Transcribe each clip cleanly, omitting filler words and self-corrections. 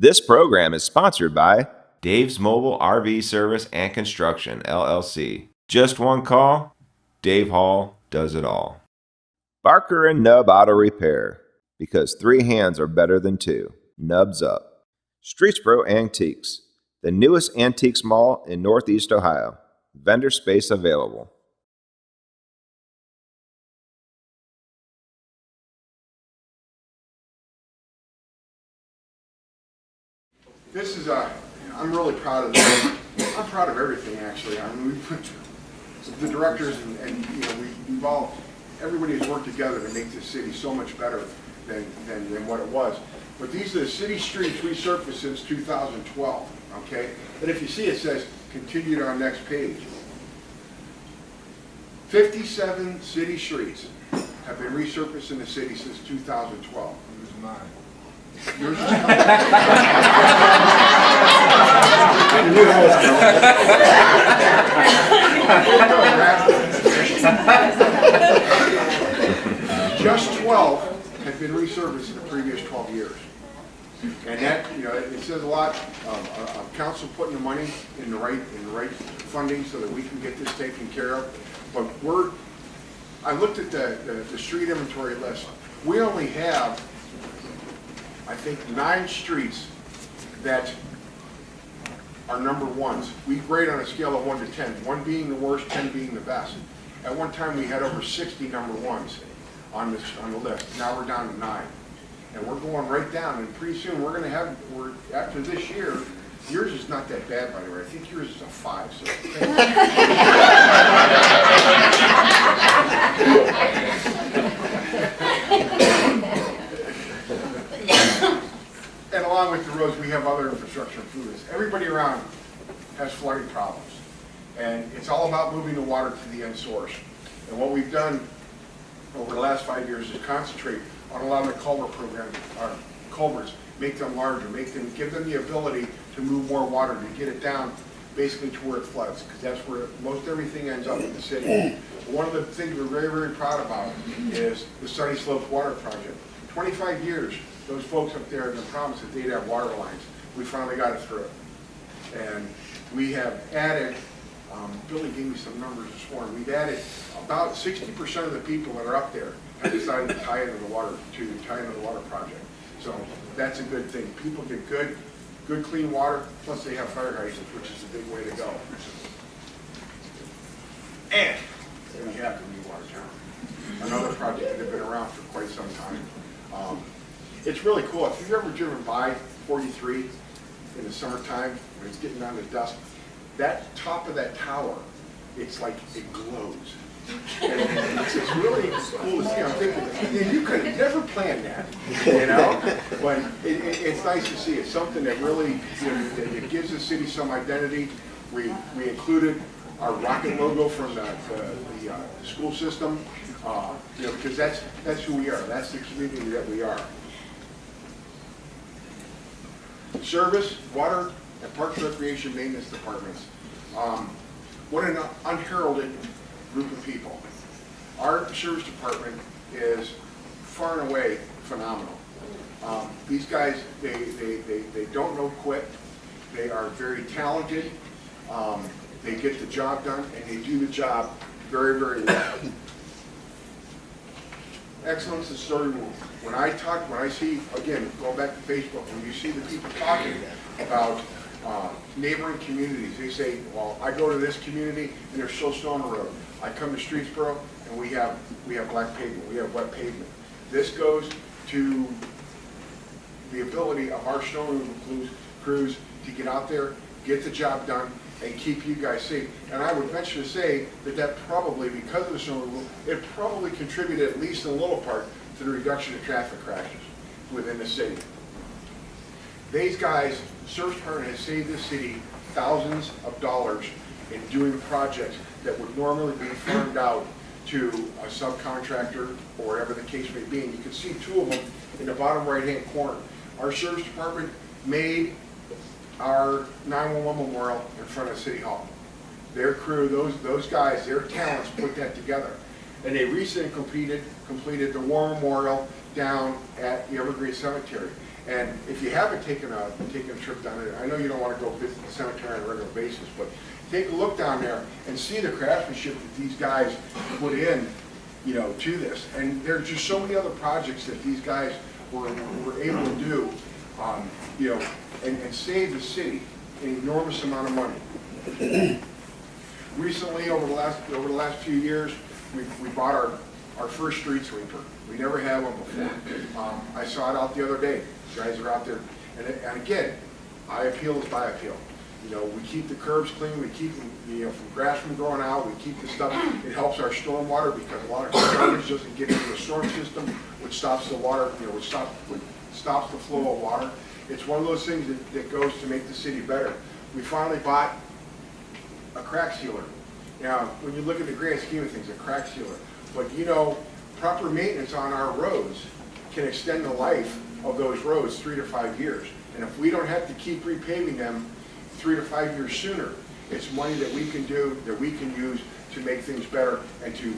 This program is sponsored by Dave's Mobile RV Service and Construction, LLC. Just one call, Dave Hall does it all. Barker and Nub Auto Repair, because 3 hands are better than 2. Nubs up. Streetsboro Antiques, the newest antiques mall in Northeast Ohio. Vendor space available. This is I'm really proud of this. I'm proud of everything, actually. I mean, the directors and we've all, everybody has worked together to make this city so much better than what it was. But these are the city streets resurfaced since 2012, okay? And if you see, it says, continued on next page. 57 city streets have been resurfaced in the city since 2012. Who's mine? Yours is Just 12 have been resurfaced in the previous 12 years. And that, it says a lot of council putting the money in the right funding so that we can get this taken care of. But I looked at the street inventory list. We only have, I think, 9 streets that are number ones. We grade on a scale of 1 to 10, 1 being the worst, 10 being the best. At one time we had over 60 number ones on the list. Now we're down to 9. And we're going right down, and pretty soon we're going to have, after this year, yours is not that bad, by the way. I think yours is a 5. So and along with the roads, we have other infrastructure improvements. Everybody around has flooding problems. And it's all about moving the water to the end source. And what we've done over the last 5 years is concentrate on a lot of the culvert programs, culverts, make them larger, give them the ability to move more water, to get it down basically to where it floods, because that's where most everything ends up in the city. One of the things we're very, very proud about is the Sunny Slopes Water Project. 25 years, those folks up there have been promised that they'd have water lines. We finally got it through. And we have added, Billy gave me some numbers this morning, we've added about 60% of the people that are up there have decided to tie into the water project. So that's a good thing. People get good clean water, plus they have fire hydrants, which is a big way to go. And we have the New Water Tower, another project that has been around for quite some time. It's really cool. If you've ever driven by 43 in the summertime when it's getting down to dusk, that top of that tower, it's like it glows. And it's really cool to see. I'm thinking, you could have never planned that, but it's nice to see. It's something that really it gives the city some identity. We included our rocket logo from the school system, because that's who we are. That's the community that we are. Service, water, and Parks Recreation Maintenance Departments. What an unheralded group of people. Our service department is far and away phenomenal. These guys, they don't know quit. They are very talented. They get the job done, and they do the job very, very well. Excellence is starting. When I see, again, going back to Facebook, when you see the people talking about neighboring communities, they say, well, I go to this community and there's still snow on the road. I come to Streetsboro and we have black pavement, we have wet pavement. This goes to the ability of our snow removal crews to get out there, get the job done, and keep you guys safe. And I would venture to say that probably, because of the snow removal, it probably contributed at least in a little part to the reduction of traffic crashes within the city. These guys, Service Department has saved the city thousands of dollars in doing projects that would normally be farmed out to a subcontractor or whatever the case may be. And you can see 2 of them in the bottom right-hand corner. Our Service Department made our 911 memorial in front of City Hall. Their crew, those guys, their talents put that together. And they recently completed the war memorial down at the Evergreen Cemetery. And if you haven't taken a trip down there, I know you don't want to go visit the cemetery on a regular basis, but take a look down there and see the craftsmanship that these guys put in, you know, to this. And there's just so many other projects that these guys were able to do, you know, and save the city an enormous amount of money. Recently, over the last few years, we bought our first street sweeper. We never had one before. I saw it out the other day. Guys are out there, and again, eye appeal is by appeal. You know, we keep the curbs clean. We keep them, you know, from grass from growing out. We keep the stuff. It helps our stormwater because a lot of garbage doesn't get into the storm system, which stops the water. You know, which stops the flow of water. It's one of those things that goes to make the city better. We finally bought a crack sealer. Now, when you look at the grand scheme of things, a crack sealer, but you know, proper maintenance on our roads can extend the life of those roads 3 to 5 years. And if we don't have to keep repaving them 3 to 5 years sooner, it's money that we can do, that we can use to make things better and to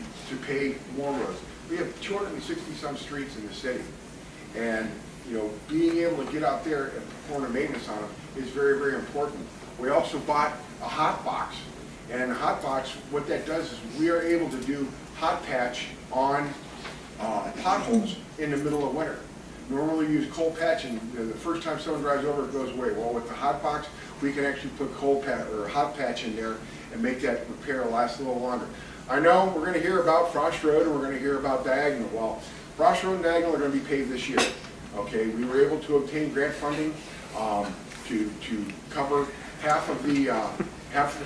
pave more roads. We have 260 some streets in the city. And you know, being able to get out there and perform the maintenance on them is very, very important. We also bought a hot box. And a hot box, what that does is we are able to do hot patch on potholes in the middle of winter. Normally we use cold patch, and you know, the first time someone drives over, it goes away. Well, with the hot box, we can actually put cold patch or hot patch in there and make that repair last a little longer. I know we're going to hear about Frost Road and we're going to hear about Diagonal. Well, Frost Road and Diagonal are going to be paved this year. Okay, we were able to obtain grant funding to cover half of the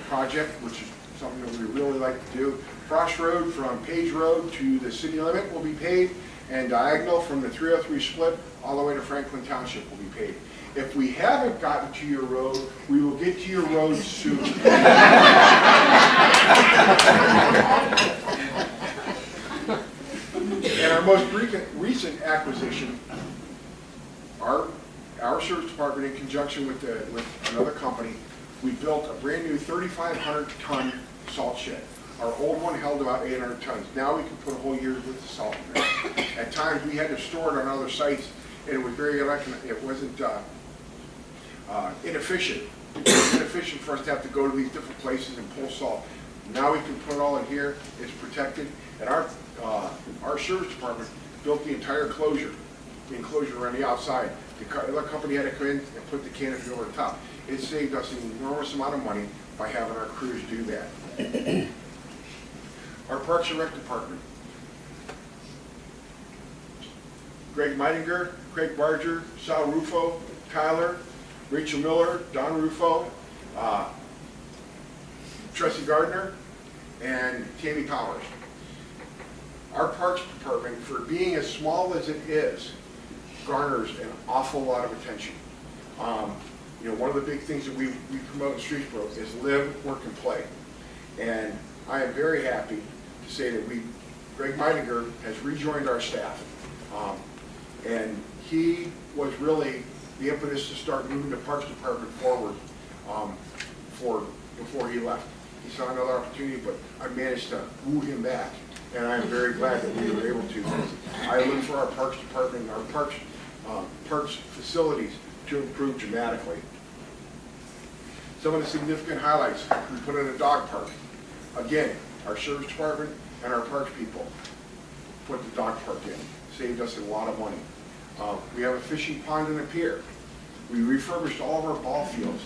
project, which is something that we really like to do. Frost Road from Page Road to the city limit will be paved, and Diagonal from the 303 split all the way to Franklin Township will be paved. If we haven't gotten to your road, we will get to your road soon. And our most recent acquisition, our service department, in conjunction with another company, we built a brand new 3,500 ton salt shed. Our old one held about 800 tons. Now we can put a whole year's worth of salt in there. At times we had to store it on other sites, and it was very it wasn't inefficient. It was inefficient for us to have to go to these different places and pull salt. Now we can put it all in here. It's protected, and our service department built the entire enclosure on the outside. The other company had to come in and put the canopy over the top. It saved us an enormous amount of money by having our crews do that. Our Parks and Rec department. Greg Meidinger, Craig Barger, Sal Rufo, Tyler, Rachel Miller, Don Rufo, Tressie Gardner, and Tammy Powers. Our Parks department, for being as small as it is, garners an awful lot of attention. You know, one of the big things that we promote in Streetsboro is live, work, and play. And I am very happy to say that Greg Meidinger has rejoined our staff. And he was really the impetus to start moving the Parks Department forward before he left. He saw another opportunity, but I managed to woo him back. And I am very glad that we were able to. I look for our Parks Department and our Parks facilities to improve dramatically. Some of the significant highlights: we put in a dog park. Again, our service department and our parks people put the dog park in. Saved us a lot of money. We have a fishing pond and a pier. We refurbished all of our ball fields.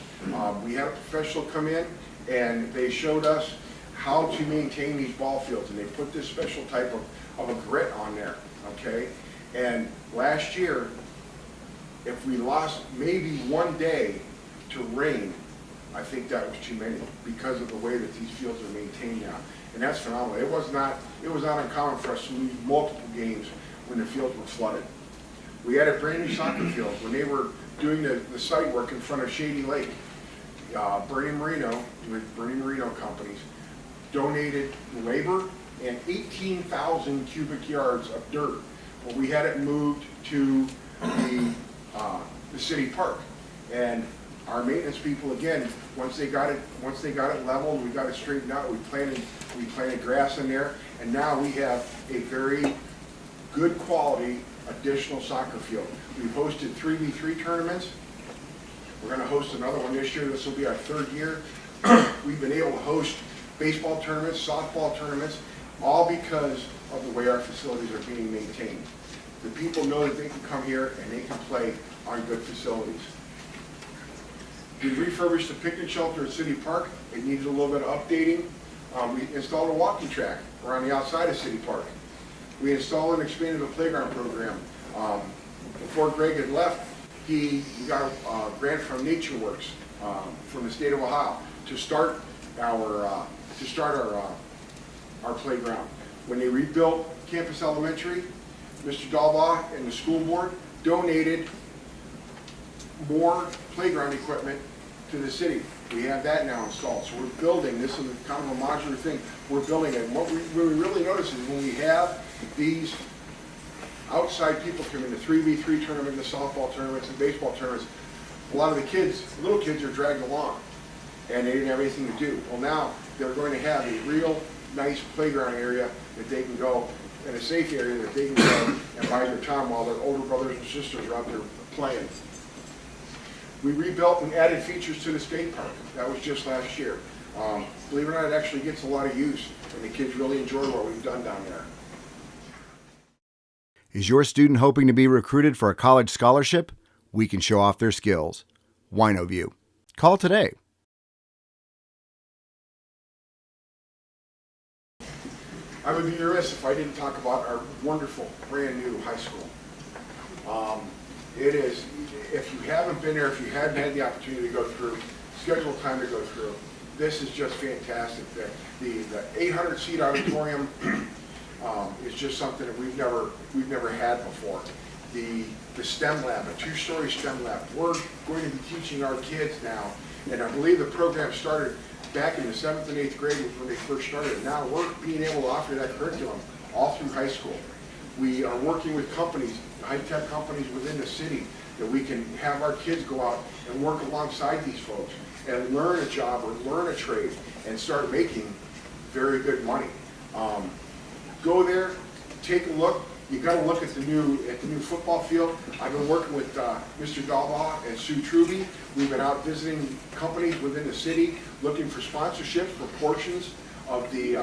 We had a professional come in and they showed us how to maintain these ball fields, and they put this special type of a grit on there, okay? And last year, if we lost maybe one day to rain, I think that was too many because of the way that these fields are maintained now. And that's phenomenal. It was not uncommon for us to lose multiple games when the fields were flooded. We had a brand new soccer field when they were doing the site work in front of Shady Lake. Bernie Marino, with Bernie Marino Companies, donated labor and 18,000 cubic yards of dirt. Well, we had it moved to the city park, and our maintenance people, again, once they got it leveled, we got it straightened out. We planted grass in there, and now we have a very good quality additional soccer field. We've hosted 3v3 tournaments. We're going to host another one this year. This will be our third year. We've been able to host baseball tournaments, softball tournaments, all because of the way our facilities are being maintained. The people know that they can come here and they can play on good facilities. We refurbished the picnic shelter at City Park. It needed a little bit of updating. We installed a walking track around the outside of City Park. We installed and expanded the playground program. Before Greg had left, he got a grant from NatureWorks from the state of Ohio to start our playground. When they rebuilt Campus Elementary, Mr. Dalbaugh and the school board donated more playground equipment to the city. We have that now installed. So we're building, this is kind of a modular thing, we're building it. And what we really notice is when we have these outside people come in, the 3v3 tournament, the softball tournaments, and baseball tournaments, a lot of the kids, little kids, are dragged along and they didn't have anything to do. Well, now they're going to have a real nice playground area that they can go, and a safe area that they can go and bide their time while their older brothers and sisters are out there playing. We rebuilt and added features to the skate park. That was just last year. Believe it or not, it actually gets a lot of use, and the kids really enjoy what we've done down there. Is your student hoping to be recruited for a college scholarship? We can show off their skills. WinoView. Call today. I would be remiss if I didn't talk about our wonderful, brand new high school. It is, if you haven't been there, if you hadn't had the opportunity to go through, schedule time to go through, this is just fantastic. The 800-seat auditorium is just something that we've never had before. The STEM lab, a 2-story STEM lab. We're going to be teaching our kids now, and I believe the program started back in the 7th and 8th grade when they first started. Now we're being able to offer that curriculum all through high school. We are working with companies, high-tech companies within the city, that we can have our kids go out and work alongside these folks and learn a job or learn a trade and start making very good money. Go there, take a look. You got to look at the new football field. I've been working with Mr. Dalbaugh and Sue Truby. We've been out visiting companies within the city, looking for sponsorship for portions of the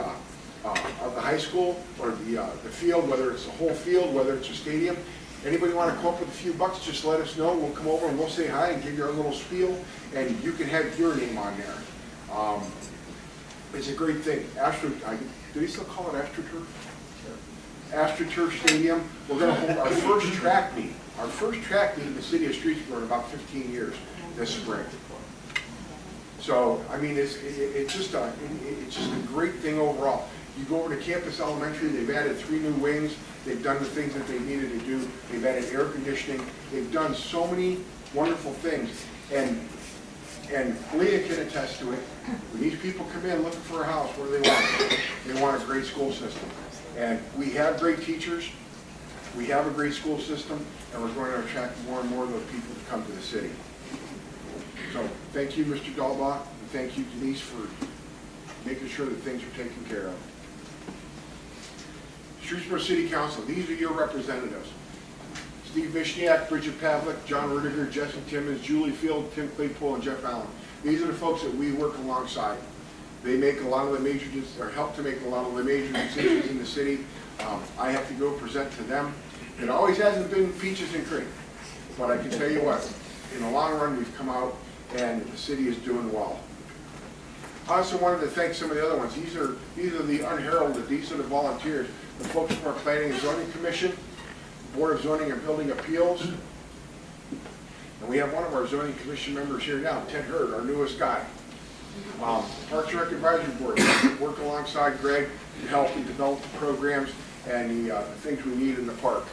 high school or the field, whether it's a whole field, whether it's a stadium. Anybody want to come up with a few bucks, just let us know. We'll come over and we'll say hi and give you our little spiel, and you can have your name on there. It's a great thing. Do they still call it AstroTurf? AstroTurf Stadium. We're going to hold our first track meet. Our first track meet in the city of Streetsboro in about 15 years this spring. So, I mean, it's just a great thing overall. You go over to Campus Elementary, they've added 3 new wings. They've done the things that they needed to do. They've added air conditioning. They've done so many wonderful things. And Leah can attest to it. When these people come in looking for a house, what do they want? They want a great school system. And we have great teachers. We have a great school system, and we're going to attract more and more of those people to come to the city. So thank you, Mr. Dalbaugh, and thank you, Denise, for making sure that things are taken care of. Streetsboro City Council, these are your representatives. Steve Vishniak, Bridget Pavlik, John Rudiger, Jesse Timmons, Julie Field, Tim Claypool, and Jeff Allen. These are the folks that we work alongside. They make a lot of the major, or help to make a lot of the major decisions in the city. I have to go present to them. It always hasn't been peaches and cream, but I can tell you what, in the long run, we've come out and the city is doing well. I also wanted to thank some of the other ones. These are the unheralded, these are the volunteers, the folks from our Planning and Zoning Commission, Board of Zoning and Building Appeals, and we have one of our Zoning Commission members here now, Ted Hurd, our newest guy. Parks and Rec Advisory Board, work alongside Greg to help and develop the programs and the things we need in the park.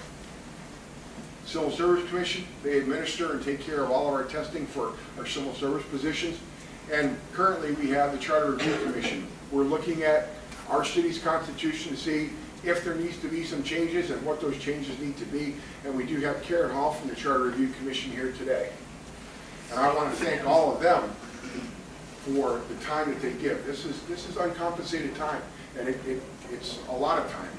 Civil Service Commission, they administer and take care of all of our testing for our civil service positions. And currently we have the Charter Review Commission. We're looking at our city's constitution to see if there needs to be some changes and what those changes need to be. And we do have Karen Hall from the Charter Review Commission here today. And I want to thank all of them for the time that they give. This is uncompensated time, and it's a lot of time.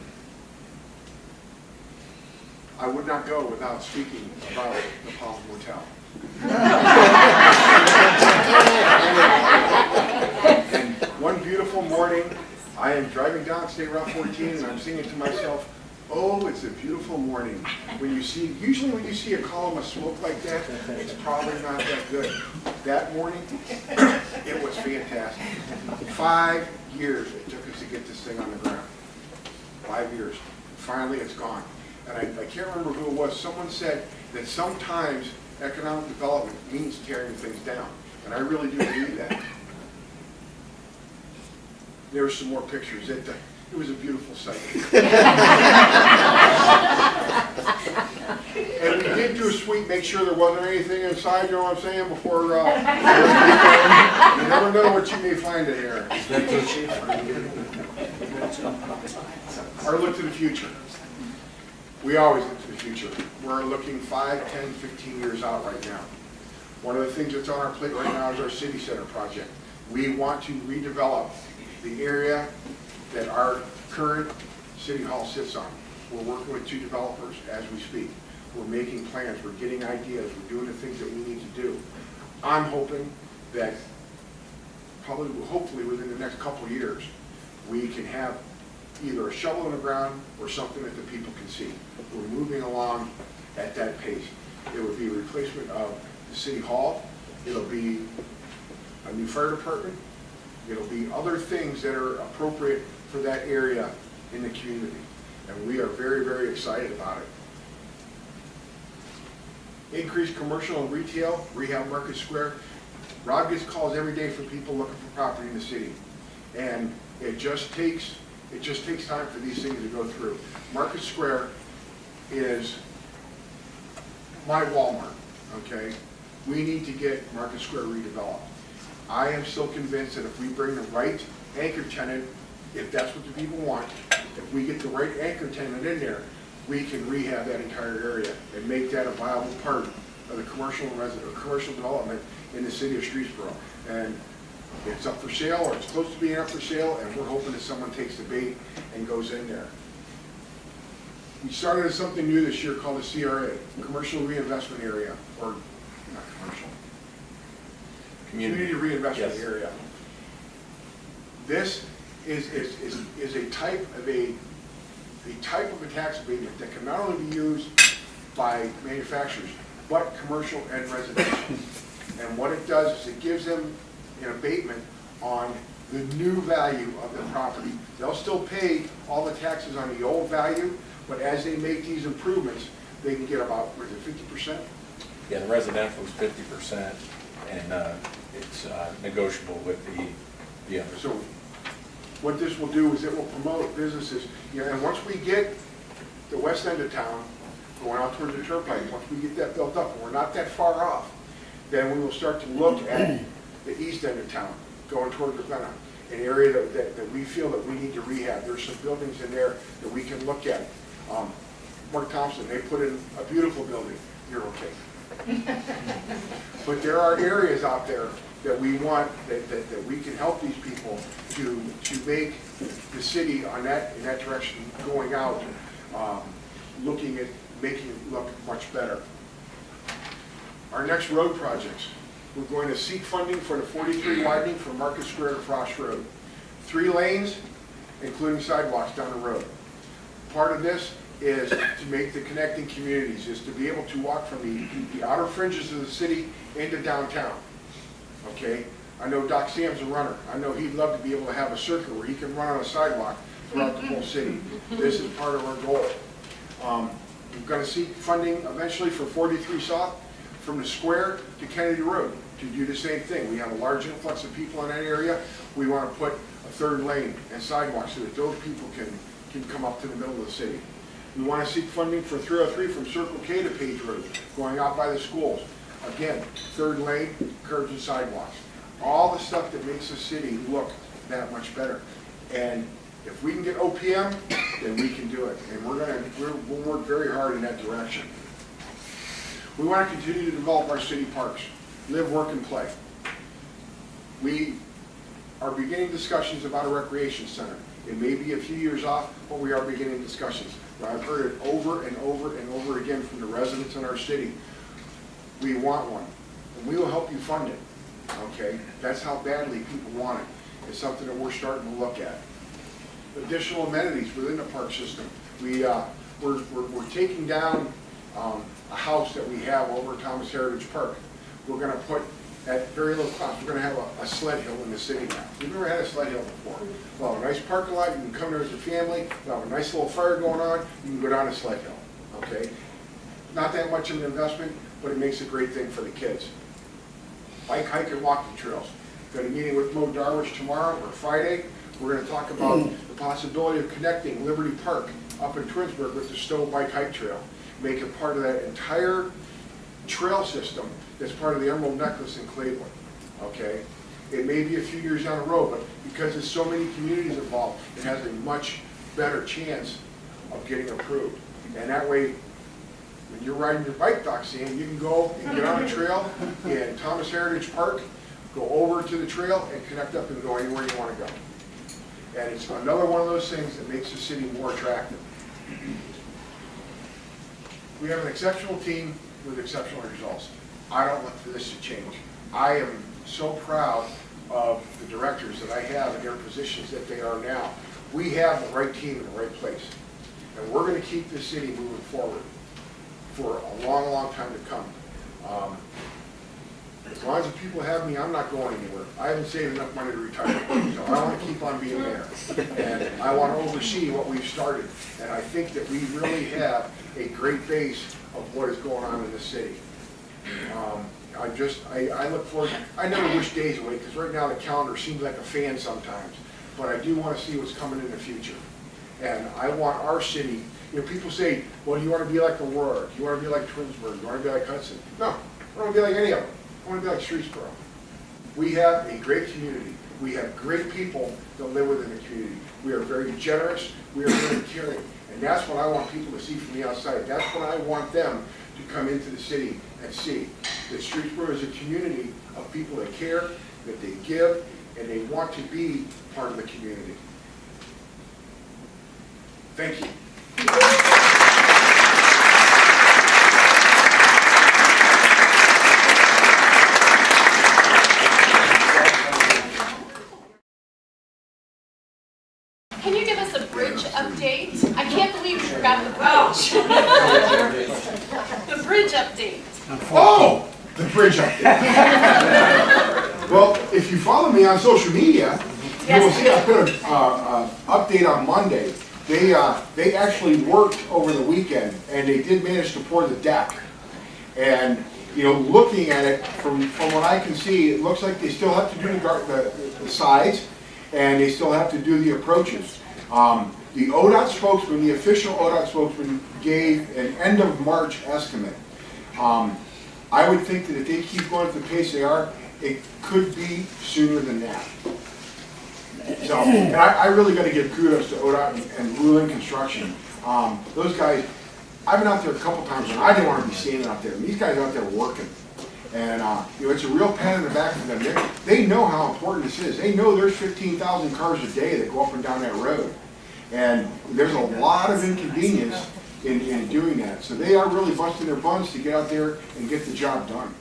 I would not go without speaking about the Palms Motel. And one beautiful morning, I am driving down State Route 14 and I'm singing to myself, oh, it's a beautiful morning. Usually when you see a column of smoke like that, it's probably not that good. That morning, it was fantastic. 5 years it took us to get this thing on the ground. 5 years. Finally, it's gone. And I can't remember who it was. Someone said that sometimes economic development means tearing things down. And I really do believe that. There were some more pictures. It was a beautiful sight. And we did do a sweep, make sure there wasn't anything inside, you know what I'm saying, before, you never know what you may find in here. Our look to the future. We always look to the future. We're looking 5, 10, 15 years out right now. One of the things that's on our plate right now is our city center project. We want to redevelop the area that our current city hall sits on. We're working with 2 developers as we speak. We're making plans, we're getting ideas, we're doing the things that we need to do. I'm hoping that hopefully within the next couple of years, we can have either a shovel in the ground or something that the people can see. We're moving along at that pace. It would be a replacement of the city hall. It'll be a new fire department. It'll be other things that are appropriate for that area in the community. And we are very, very excited about it. Increased commercial and retail, rehab Market Square. Rob gets calls every day from people looking for property in the city. And it just takes time for these things to go through. Market Square is my Walmart, okay? We need to get Market Square redeveloped. I am still convinced that if we bring the right anchor tenant, if that's what the people want, if we get the right anchor tenant in there, we can rehab that entire area and make that a viable part of the commercial and commercial development in the city of Streetsboro. And it's up for sale, or it's close to being up for sale, and we're hoping that someone takes the bait and goes in there. We started something new this year called the CRA, Commercial Reinvestment Area, or not commercial, Community Reinvestment Area. This is a type of a tax abatement that can not only be used by manufacturers, but commercial and residential. And what it does is it gives them an abatement on the new value of the property. They'll still pay all the taxes on the old value, but as they make these improvements, they can get about, what is it, 50%? Yeah, the residential is 50%, and it's negotiable with the others. So what this will do is it will promote businesses, and once we get the west end of town going out towards the turnpike, once we get that built up, and we're not that far off, then we will start to look at the east end of town, going toward Ravenna, an area that we feel that we need to rehab. There's some buildings in there that we can look at. Mark Thompson, they put in a beautiful building. You're okay. But there are areas out there that we want, that we can help these people to make the city in that direction going out, looking at making it look much better. Our next road projects, we're going to seek funding for the 43 widening from Market Square to Frost Road. 3 lanes, including sidewalks down the road. Part of this is to make the connecting communities, is to be able to walk from the outer fringes of the city into downtown. Okay? I know Doc Sam's a runner. I know he'd love to be able to have a circuit where he can run on a sidewalk throughout the whole city. This is part of our goal. We're going to seek funding eventually for 43 South from the square to Kennedy Road to do the same thing. We have a large influx of people in that area. We want to put a 3rd lane and sidewalks so that those people can come up to the middle of the city. We want to seek funding for 303 from Circle K to Page Road, going out by the schools. Again, 3rd lane, curbs and sidewalks. All the stuff that makes the city look that much better. And if we can get OPM, then we can do it. And we'll work very hard in that direction. We want to continue to develop our city parks, live, work, and play. We are beginning discussions about a recreation center. It may be a few years off, but we are beginning discussions. But I've heard it over and over and over again from the residents in our city. We want one, and we will help you fund it, okay? That's how badly people want it. It's something that we're starting to look at. Additional amenities within the park system. We're taking down a house that we have over at Thomas Heritage Park. We're going to put, at very low cost, we're going to have a sled hill in the city now. We've never had a sled hill before. We'll have a nice parking lot. You can come there as a family. We'll have a nice little fire going on. You can go down a sled hill, okay? Not that much of an investment, but it makes a great thing for the kids. Bike, hike, and walking trails. Got a meeting with Mo Darwish tomorrow or Friday. We're going to talk about the possibility of connecting Liberty Park up in Twinsburg with the Stowe Bike Hike Trail. Make it part of that entire trail system that's part of the Emerald Necklace in Cleveland, okay? It may be a few years down the road, but because there's so many communities involved, it has a much better chance of getting approved. And that way, when you're riding your bike, Doc Sam, you can go and get on a trail in Thomas Heritage Park, go over to the trail and connect up and go anywhere you want to go. And it's another one of those things that makes the city more attractive. We have an exceptional team with exceptional results. I don't look for this to change. I am so proud of the directors that I have in their positions that they are now. We have the right team in the right place. And we're going to keep this city moving forward for a long, long time to come. As long as the people have me, I'm not going anywhere. I haven't saved enough money to retire, so I want to keep on being there. And I want to oversee what we've started. And I think that we really have a great base of what is going on in the city. I look forward, I never wish days away, because right now the calendar seems like a fan sometimes. But I do want to see what's coming in the future. And I want our city, you know, people say, well, do you want to be like Aurora? Do you want to be like Twinsburg? Do you want to be like Hudson? No, I don't want to be like any of them. I want to be like Streetsboro. We have a great community. We have great people that live within the community. We are very generous. We are very caring. And that's what I want people to see from the outside. That's what I want them to come into the city and see. That Streetsboro is a community of people that care, that they give, and they want to be part of the community. Thank you. Can you give us a bridge update? I can't believe you forgot the bridge. The bridge update. Oh, the bridge update. Well, if you follow me on social media, you will see I put an update on Monday. They actually worked over the weekend, and they did manage to pour the deck. And you know, looking at it from what I can see, it looks like they still have to do the sides, and they still have to do the approaches. The ODOT spokesman, the official ODOT spokesman, gave an end of March estimate. I would think that if they keep going at the pace they are, it could be sooner than that. So, and I really got to give kudos to ODOT and Ruling Construction. Those guys, I've been out there a couple times, and I didn't want to be standing out there. These guys are out there working. And you know, it's a real pat in the back for them. They know how important this is. They know there's 15,000 cars a day that go up and down that road. And there's a lot of inconvenience in doing that. So they are really busting their buns to get out there and get the job done.